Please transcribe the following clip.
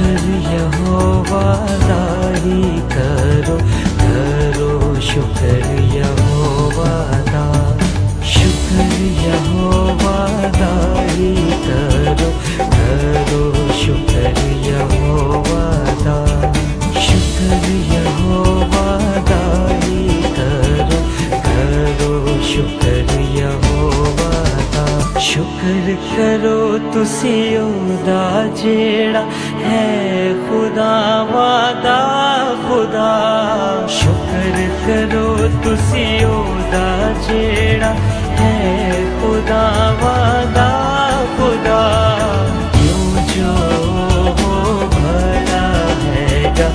شکر یہوہ دا ہی کرو، کرو شکر یہوہ دا، شکر یہوہ دا ہی کرو، کرو شکر یہوہ دا، شکر یہوہ دا ہی کرو، کرو شکر یہوہ دا۔ شکر کرو تسی دا جیڑا ہے خدا وعدہ خدا، شکر کرو تسی دا جیڑا ہے خدا وعدہ خدا، کیوں جو بھلا ہے گا